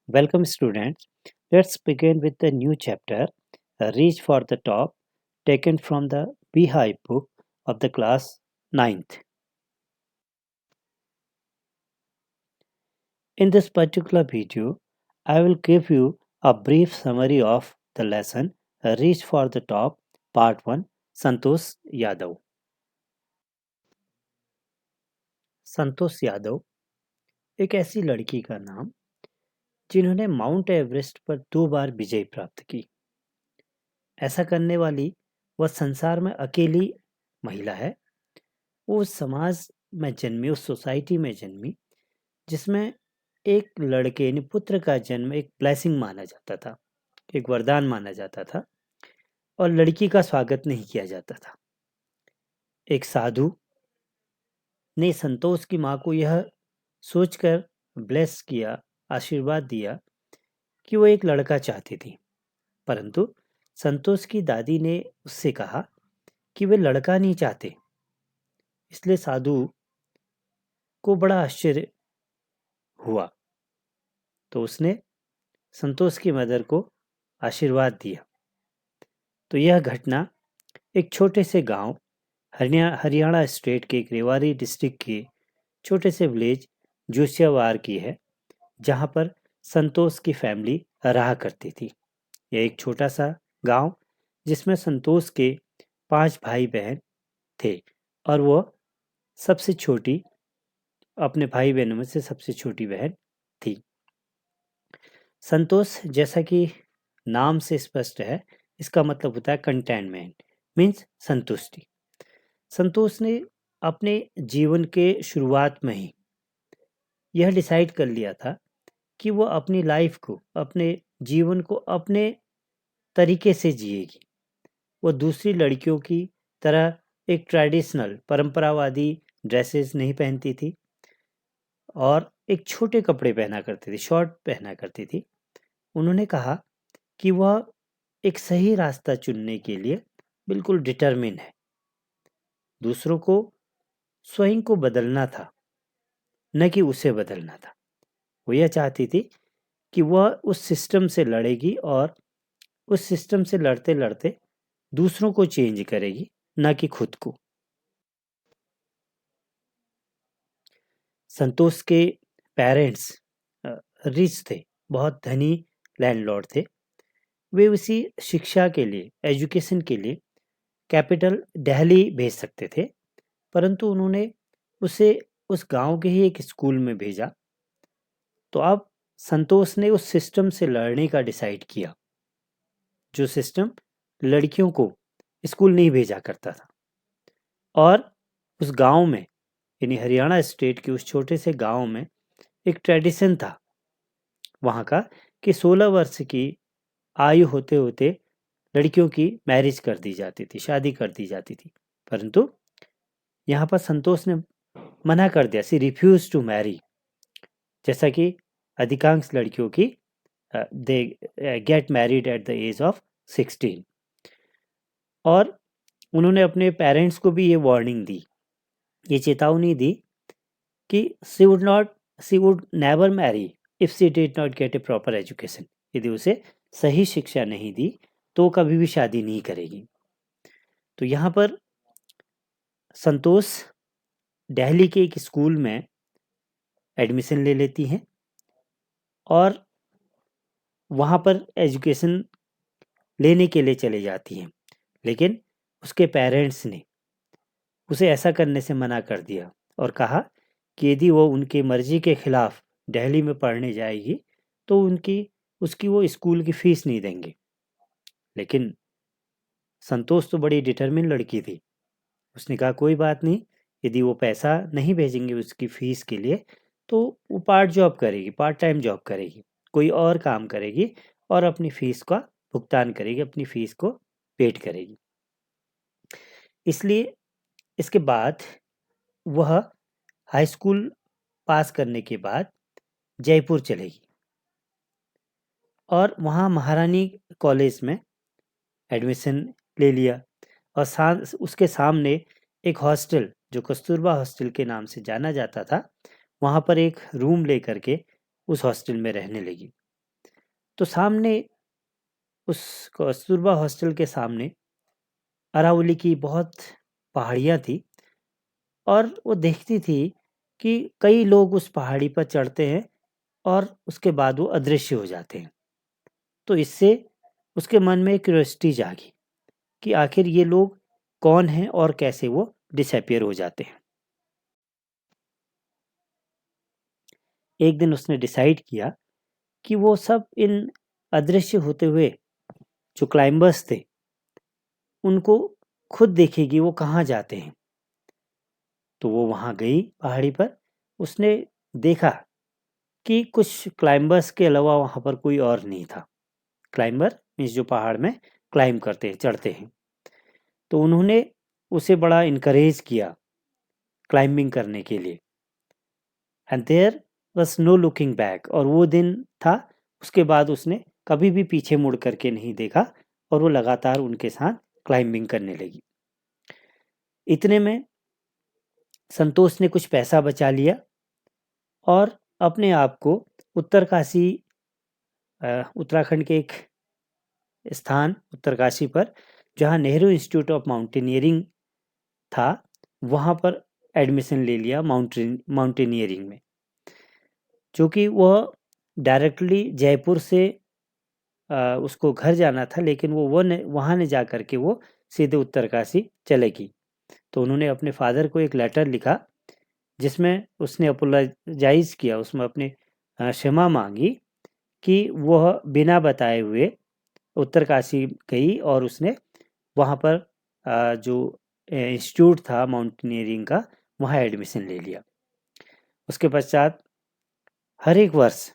Welcome, students. Let's begin with the new chapter, Reach for the Top, taken from the Beehive book of the class ninth. In this particular video, I will give you a brief summary of the lesson Reach for the Top, Part 1, Santosh Yadav. Santosh Yadav एक ऐसी लड़की का नाम जिन्होंने mount Everest पर 2 बार विजय प्राप्त की। ऐसा करने वाली वह संसार में अकेली महिला है। वो उस समाज में जन्मी, उस सोसाइटी में जन्मी जिसमें एक लड़के यानी पुत्र का जन्म एक ब्लेसिंग माना जाता था, एक वरदान माना जाता था और लड़की का स्वागत नहीं किया जाता था। एक साधु ने संतोष की माँ को यह सोचकर ब्लेस किया, आशीर्वाद दिया कि वो एक लड़का चाहती थी, परंतु संतोष की दादी ने उससे कहा कि वे लड़का नहीं चाहते। इसलिए साधु को बड़ा आश्चर्य हुआ, तो उसने संतोष की मदर को आशीर्वाद दिया। तो यह घटना एक छोटे से गांव हरियाणा स्टेट के एक रेवाड़ी डिस्ट्रिक्ट के छोटे से विलेज जोशियावार की है, जहां पर संतोष की फैमिली रहा करती थी। यह एक छोटा सा गांव जिसमें संतोष के 5 भाई बहन थे और वह सबसे छोटी, अपने भाई बहनों में से सबसे छोटी बहन थी। संतोष, जैसा कि नाम से स्पष्ट है, इसका मतलब होता है कंटेनमेंट, मीन्स संतुष्टि। संतोष ने अपने जीवन के शुरुआत में ही यह डिसाइड कर लिया था कि वो अपनी लाइफ को, अपने जीवन को अपने तरीके से जिएगी। वो दूसरी लड़कियों की तरह एक ट्रेडिशनल परंपरावादी ड्रेसेस नहीं पहनती थी और एक छोटे कपड़े पहना करती थी, शॉर्ट पहना करती थी। उन्होंने कहा कि वह एक सही रास्ता चुनने के लिए बिल्कुल डिटरमिन है। दूसरों को, स्वयं को बदलना था, न कि उसे बदलना था। वो यह चाहती थी कि वह उस सिस्टम से लड़ेगी और उस सिस्टम से लड़ते लड़ते दूसरों को चेंज करेगी, न कि खुद को। संतोष के पेरेंट्स रिच थे, बहुत धनी लैंडलॉर्ड थे। वे उसी शिक्षा के लिए, एजुकेशन के लिए कैपिटल दिल्ली भेज सकते थे, परंतु उन्होंने उसे उस गांव के ही एक स्कूल में भेजा। तो अब संतोष ने उस सिस्टम से लड़ने का डिसाइड किया, जो सिस्टम लड़कियों को स्कूल नहीं भेजा करता था। और उस गांव में, यानी हरियाणा स्टेट के उस छोटे से गांव में एक ट्रेडिशन था वहाँ का कि 16 वर्ष की आयु होते होते लड़कियों की मैरिज कर दी जाती थी, शादी कर दी जाती थी। परंतु यहाँ पर संतोष ने मना कर दिया, सी रिफ्यूज टू मैरी। जैसा कि अधिकांश लड़कियों की they get married at the age of 16। और उन्होंने अपने पेरेंट्स को भी ये वार्निंग दी, ये चेतावनी दी कि she would never marry if she did not get a proper education. यदि उसे सही शिक्षा नहीं दी तो कभी भी शादी नहीं करेगी। तो यहाँ पर संतोष दिल्ली के एक स्कूल में एडमिशन ले लेती हैं और वहाँ पर एजुकेशन लेने के लिए चली जाती हैं। लेकिन उसके पेरेंट्स ने उसे ऐसा करने से मना कर दिया और कहा कि यदि वो उनकी मर्जी के खिलाफ दिल्ली में पढ़ने जाएगी तो उसकी वो स्कूल की फीस नहीं देंगे। लेकिन संतोष तो बड़ी डिटरमिन लड़की थी। उसने कहा कोई बात नहीं, यदि वो पैसा नहीं भेजेंगे उसकी फीस के लिए तो वो पार्ट जॉब करेगी, पार्ट टाइम जॉब करेगी, कोई और काम करेगी और अपनी फीस का भुगतान करेगी, अपनी फीस को पेड करेगी। इसलिए इसके बाद वह हाई स्कूल पास करने के बाद जयपुर चलेगी और वहाँ महारानी कॉलेज में एडमिशन ले लिया। और उसके सामने एक हॉस्टल, जो कस्तूरबा हॉस्टल के नाम से जाना जाता था, वहाँ पर एक रूम ले करके उस हॉस्टल में रहने लगी। तो सामने उस कस्तूरबा हॉस्टल के सामने अरावली की बहुत पहाड़ियाँ थी और वो देखती थी कि कई लोग उस पहाड़ी पर चढ़ते हैं और उसके बाद वो अदृश्य हो जाते हैं। तो इससे उसके मन में क्यूरियोसिटी जागी कि आखिर ये लोग कौन हैं और कैसे वो डिसअपियर हो जाते हैं। एक दिन उसने डिसाइड किया कि वो सब इन अदृश्य होते हुए जो क्लाइंबर्स थे उनको खुद देखेगी वो कहाँ जाते हैं। तो वो वहाँ गई पहाड़ी पर। उसने देखा कि कुछ क्लाइंबर्स के अलावा वहाँ पर कोई और नहीं था। क्लाइंबर मीन्स जो पहाड़ में क्लाइंब करते हैं, चढ़ते हैं। तो उन्होंने उसे बड़ा इनकरेज किया क्लाइंबिंग करने के लिए। And there was no looking back. और वो दिन था, उसके बाद उसने कभी भी पीछे मुड़ करके नहीं देखा और वो लगातार उनके साथ क्लाइंबिंग करने लगी। इतने में संतोष ने कुछ पैसा बचा लिया और अपने आप को उत्तरकाशी, उत्तराखंड के एक स्थान उत्तरकाशी पर जहाँ नेहरू इंस्टीट्यूट ऑफ माउंटेनियरिंग था, वहाँ पर एडमिशन ले लिया माउंटेनियरिंग में। जो कि वह डायरेक्टली जयपुर से उसको घर जाना था, लेकिन वो न वहाँ न जा कर के वो सीधे उत्तरकाशी चलेगी। तो उन्होंने अपने फादर को एक लेटर लिखा जिसमें उसने अपोलोजाइज़ किया, उसमें अपने क्षमा मांगी कि वह बिना बताए हुए उत्तरकाशी गई और उसने वहाँ पर जो इंस्टीट्यूट था माउंटेनियरिंग का, वहाँ एडमिशन ले लिया। उसके पश्चात हर एक वर्ष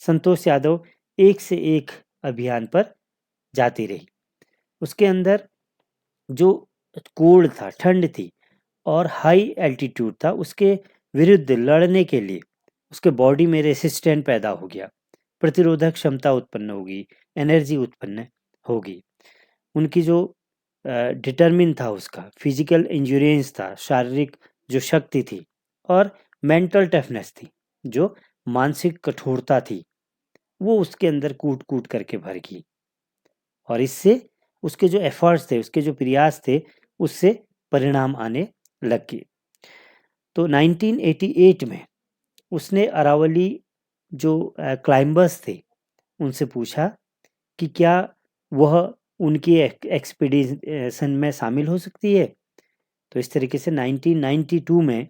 संतोष यादव एक से एक अभियान पर जाती रही। उसके अंदर जो कोल्ड था, ठंड थी और हाई एल्टीट्यूड था, उसके विरुद्ध लड़ने के लिए उसके बॉडी में रेसिस्टेंट पैदा हो गया, प्रतिरोधक क्षमता उत्पन्न होगी, एनर्जी उत्पन्न होगी। उनकी जो डिटर्मिन था, उसका फिजिकल इंड्योरेंस था, शारीरिक जो शक्ति थी और मेंटल टफनेस थी, जो मानसिक कठोरता थी, वो उसके अंदर कूट कूट करके भर गई। और इससे उसके जो एफर्ट्स थे, उसके जो प्रयास थे, उससे परिणाम आने लग गए। तो 1988 में उसने अरावली जो क्लाइंबर्स थे उनसे पूछा कि क्या वह उनकी एक्सपीडिशन में शामिल हो सकती है। तो इस तरीके से 1992 में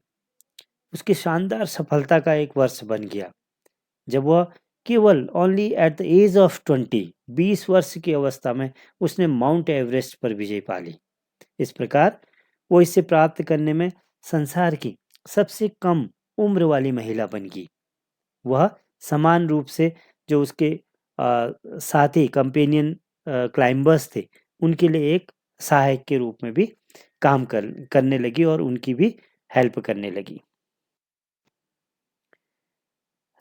उसकी शानदार सफलता का एक वर्ष बन गया, जब वह केवल only at the age of 20 वर्ष की अवस्था में उसने माउंट एवरेस्ट पर विजय पा ली। इस प्रकार वो इसे प्राप्त करने में संसार की सबसे कम उम्र वाली महिला बन गई। वह समान रूप से जो उसके साथी कंपेनियन क्लाइंबर्स थे उनके लिए एक सहायक के रूप में भी काम करने लगी और उनकी भी हेल्प करने लगी।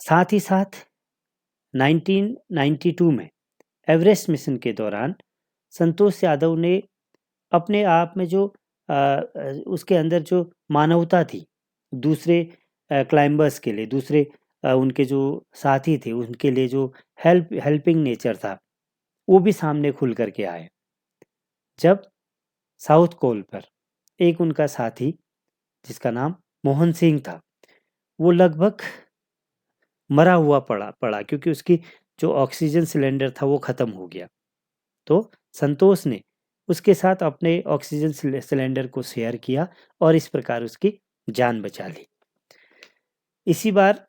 साथ ही साथ 1992 में एवरेस्ट मिशन के दौरान संतोष यादव ने अपने आप में जो उसके अंदर जो मानवता थी, दूसरे क्लाइंबर्स के लिए, दूसरे उनके जो साथी थे उनके लिए जो हेल्पिंग नेचर था, वो भी सामने खुल करके आए। जब साउथ कोल पर एक उनका साथी जिसका नाम मोहन सिंह था, वो लगभग मरा हुआ पड़ा पड़ा क्योंकि उसकी जो ऑक्सीजन सिलेंडर था वो ख़त्म हो गया। तो संतोष ने उसके साथ अपने ऑक्सीजन सिलेंडर को शेयर किया और इस प्रकार उसकी जान बचा ली। इसी बार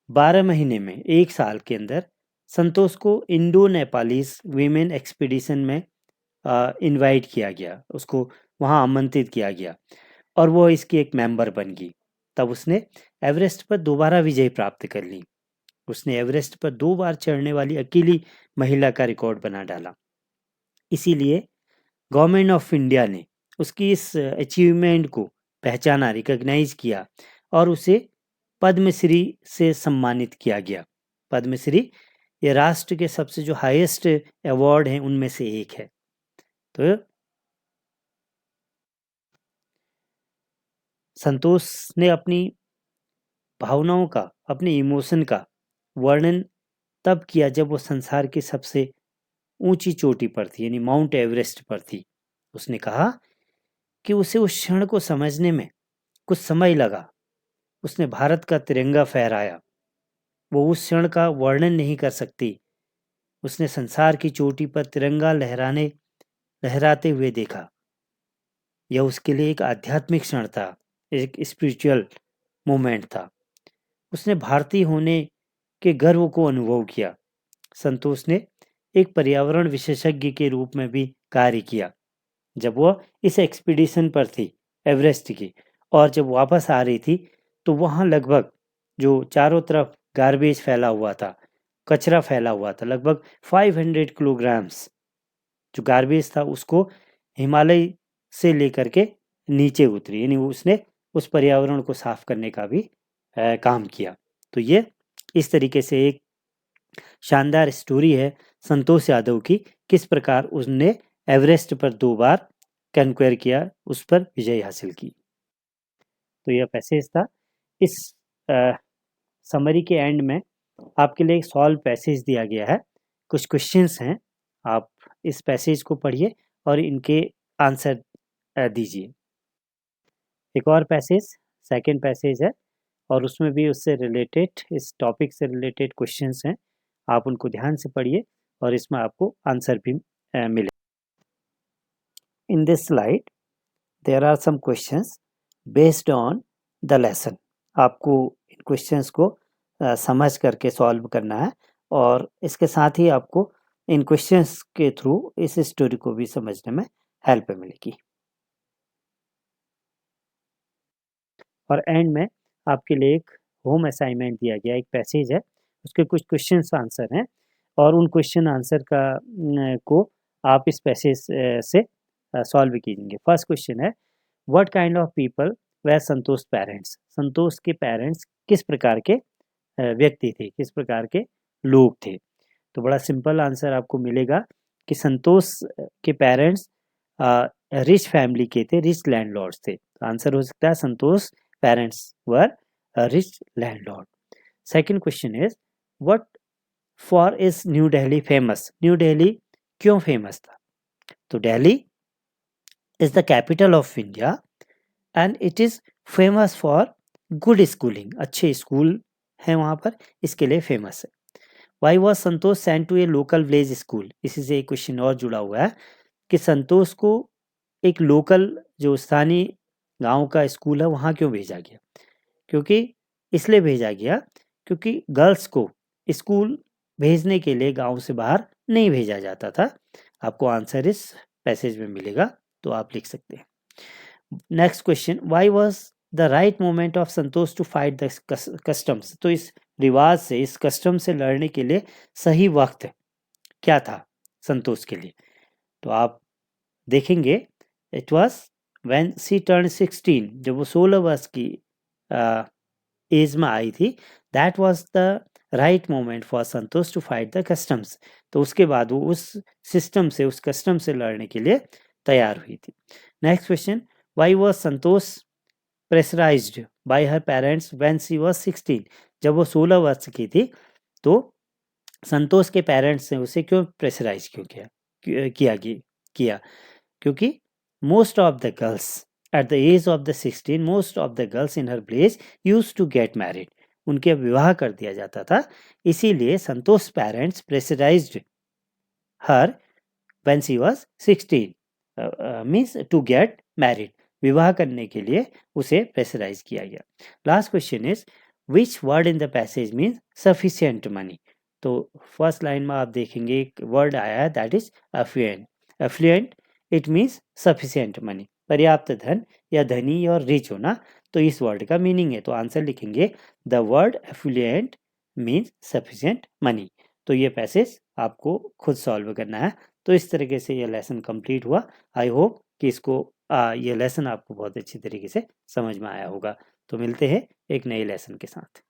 12 महीने में, 1 साल के अंदर संतोष को इंडो नेपालीज वीमेन एक्सपीडिशन में इनवाइट किया गया, उसको वहाँ आमंत्रित किया गया और वो इसकी एक मेंबर बन गई। तब उसने एवरेस्ट पर दोबारा विजय प्राप्त कर ली। उसने एवरेस्ट पर 2 बार चढ़ने वाली अकेली महिला का रिकॉर्ड बना डाला। इसीलिए गवर्नमेंट ऑफ इंडिया ने उसकी इस अचीवमेंट को पहचाना, रिकॉग्नाइज किया और उसे पद्मश्री से सम्मानित किया गया। पद्मश्री ये राष्ट्र के सबसे जो हाईएस्ट अवार्ड हैं उनमें से एक है। तो संतोष ने अपनी भावनाओं का, अपने इमोशन का वर्णन तब किया जब वो संसार की सबसे ऊंची चोटी पर थी, यानी माउंट एवरेस्ट पर थी। उसने कहा कि उसे उस क्षण को समझने में कुछ समय लगा। उसने भारत का तिरंगा फहराया। वो उस क्षण का वर्णन नहीं कर सकती। उसने संसार की चोटी पर तिरंगा लहराते हुए देखा। यह उसके लिए एक आध्यात्मिक क्षण था, एक स्पिरिचुअल मोमेंट था। उसने भारतीय होने के गर्व को अनुभव किया। संतोष ने एक पर्यावरण विशेषज्ञ के रूप में भी कार्य किया। जब वह इस एक्सपीडिशन पर थी एवरेस्ट की, और जब वापस आ रही थी, तो वहाँ लगभग जो चारों तरफ गार्बेज फैला हुआ था, कचरा फैला हुआ था, लगभग 500 किलोग्राम्स जो गार्बेज था, उसको हिमालय से लेकर के नीचे उतरी, यानी उसने उस पर्यावरण को साफ करने का भी काम किया। तो ये इस तरीके से एक शानदार स्टोरी है संतोष यादव की, किस प्रकार उसने एवरेस्ट पर 2 बार कन्क्वेयर किया, उस पर विजय हासिल की। तो यह पैसेज था। इस समरी के एंड में आपके लिए एक सॉल्व पैसेज दिया गया है। कुछ क्वेश्चंस हैं, आप इस पैसेज को पढ़िए और इनके आंसर दीजिए। एक और पैसेज, सेकंड पैसेज है, और उसमें भी उससे रिलेटेड, इस टॉपिक से रिलेटेड क्वेश्चंस हैं। आप उनको ध्यान से पढ़िए और इसमें आपको आंसर भी मिले। In this slide there are some questions based on the lesson. आपको इन क्वेश्चंस को समझ करके सॉल्व करना है, और इसके साथ ही आपको इन क्वेश्चंस के थ्रू इस स्टोरी को भी समझने में हेल्प मिलेगी। और एंड में आपके लिए एक होम असाइनमेंट दिया गया, एक पैसेज है, उसके कुछ क्वेश्चंस आंसर हैं, और उन क्वेश्चन आंसर को आप इस पैसेज से सॉल्व कीजिए। फर्स्ट क्वेश्चन है, what kind of people were Santosh parents? Santosh के पेरेंट्स किस प्रकार के व्यक्ति थे, किस प्रकार के लोग थे? तो बड़ा सिंपल आंसर आपको मिलेगा कि संतोष के पेरेंट्स रिच फैमिली के थे, रिच लैंडलॉर्ड्स थे। तो आंसर हो सकता है Santosh parents were rich landlord. Second question इज, what for is new Delhi famous? New Delhi क्यों फेमस था? तो Delhi is the capital of India and it is famous for good schooling. अच्छे स्कूल हैं वहाँ पर, इसके लिए फेमस है। Why was Santosh sent to a local village school? इसी से एक क्वेश्चन और जुड़ा हुआ है कि संतोष को एक लोकल, जो स्थानीय गांव का स्कूल है, वहाँ क्यों भेजा गया? क्योंकि इसलिए भेजा गया क्योंकि गर्ल्स को स्कूल भेजने के लिए गांव से बाहर नहीं भेजा जाता था। आपको आंसर इस पैसेज में मिलेगा, तो आप लिख सकते हैं। Next question, why was the right moment of Santosh to fight the customs? तो इस रिवाज से, इस कस्टम से लड़ने के लिए सही वक्त क्या था संतोष के लिए? तो आप देखेंगे, it was when she turn 16, जब वो 16 वर्ष की एज में आई थी, that was the right moment for Santosh to fight the customs. तो उसके बाद वो उस सिस्टम से, उस कस्टम से लड़ने के लिए तैयार हुई थी। Next question, why was Santosh pressurised by her parents when she was 16? जब वो 16 वर्ष की थी, तो संतोष के पेरेंट्स ने उसे क्यों प्रेशराइज किया? क्योंकि most of the girls at the age of the 16, most of the girls in her village used to get married. उनके विवाह कर दिया जाता था, इसीलिए Santosh parents pressurised her when she was 16 means to get married. विवाह करने के लिए उसे प्रेशराइज किया गया। Last question is, which word in the passage means sufficient money? तो फर्स्ट लाइन में आप देखेंगे एक वर्ड आया है, that is affluent. Affluent it means sufficient money, पर्याप्त धन या धनी और रिच होना। तो इस वर्ड का मीनिंग है, तो आंसर लिखेंगे the word affluent means sufficient money. तो ये पैसेज आपको खुद सॉल्व करना है। तो इस तरीके से ये लेसन कंप्लीट हुआ। आई होप कि इसको ये लेसन आपको बहुत अच्छी तरीके से समझ में आया होगा। तो मिलते हैं एक नए लेसन के साथ।